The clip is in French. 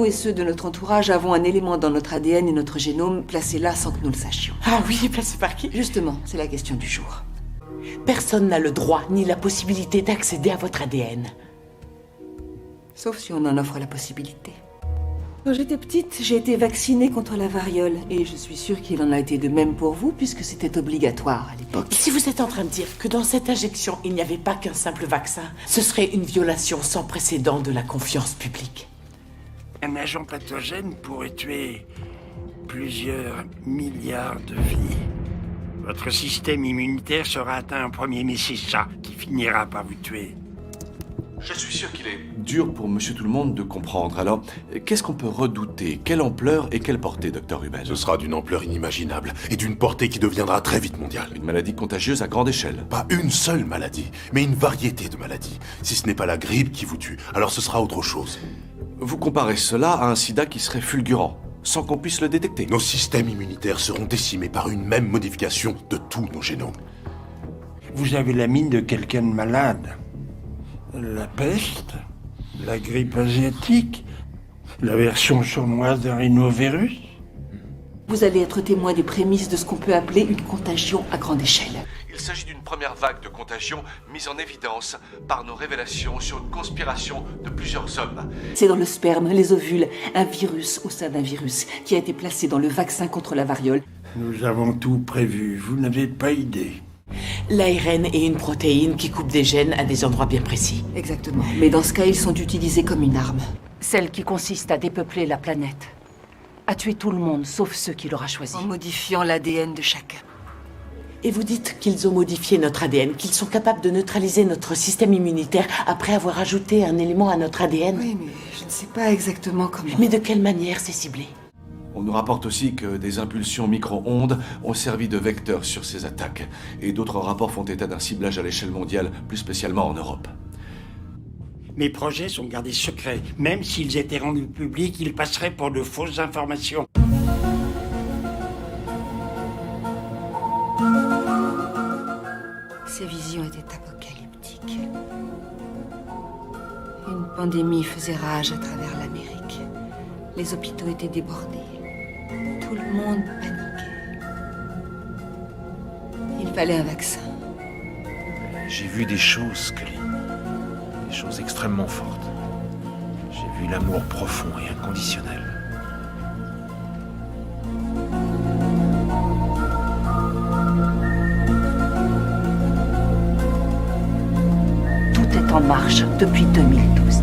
nous et ceux de notre entourage avons un élément dans notre ADN et notre génome placé là sans que nous le sachions. Ah oui, placé par qui? Justement, c'est la question du jour. Personne n'a le droit ni la possibilité d'accéder à votre ADN. Sauf si on en offre la possibilité. Quand j'étais petite, j'ai été vaccinée contre la variole. Et je suis sûre qu'il en a été de même pour vous, puisque c'était obligatoire à l'époque. Si vous êtes en train de dire que dans cette injection, il n'y avait pas qu'un simple vaccin, ce serait une violation sans précédent de la confiance publique. Un agent pathogène pourrait tuer plusieurs milliards de vies. Votre système immunitaire sera atteint en premier, mais c'est ça qui finira par vous tuer. Je suis sûr qu'il est dur pour Monsieur Tout-le-Monde de comprendre. Alors, qu'est-ce qu'on peut redouter? Quelle ampleur et quelle portée, Dr. Ruben? Ce sera d'une ampleur inimaginable et d'une portée qui deviendra très vite mondiale. Une maladie contagieuse à grande échelle. Pas une seule maladie, mais une variété de maladies. Si ce n'est pas la grippe qui vous tue, alors ce sera autre chose. Vous comparez cela à un sida qui serait fulgurant, sans qu'on puisse le détecter. Nos systèmes immunitaires seront décimés par une même modification de tous nos génomes. Vous avez la mine de quelqu'un de malade. La peste, la grippe asiatique, la version sournoise d'un rhinovirus. Vous allez être témoin des prémices de ce qu'on peut appeler une contagion à grande échelle. Il s'agit d'une première vague de contagion mise en évidence par nos révélations sur une conspiration de plusieurs hommes. C'est dans le sperme, les ovules, un virus au sein d'un virus qui a été placé dans le vaccin contre la variole. Nous avons tout prévu, vous n'avez pas idée. L'ARN est une protéine qui coupe des gènes à des endroits bien précis. Exactement. Mais dans ce cas, ils sont utilisés comme une arme. Celle qui consiste à dépeupler la planète. À tuer tout le monde, sauf ceux qu'il aura choisis. En modifiant l'ADN de chacun. Et vous dites qu'ils ont modifié notre ADN, qu'ils sont capables de neutraliser notre système immunitaire après avoir ajouté un élément à notre ADN? Oui, mais je ne sais pas exactement comment. Mais de quelle manière c'est ciblé? On nous rapporte aussi que des impulsions micro-ondes ont servi de vecteurs sur ces attaques. Et d'autres rapports font état d'un ciblage à l'échelle mondiale, plus spécialement en Europe. Mes projets sont gardés secrets. Même s'ils étaient rendus publics, ils passeraient pour de fausses informations. Ces visions étaient apocalyptiques. Une pandémie faisait rage à travers l'Amérique. Les hôpitaux étaient débordés. Tout le monde paniquait. Il fallait un vaccin. J'ai vu des choses, Scully. Des choses extrêmement fortes. J'ai vu l'amour profond et inconditionnel. Tout est en marche depuis 2012.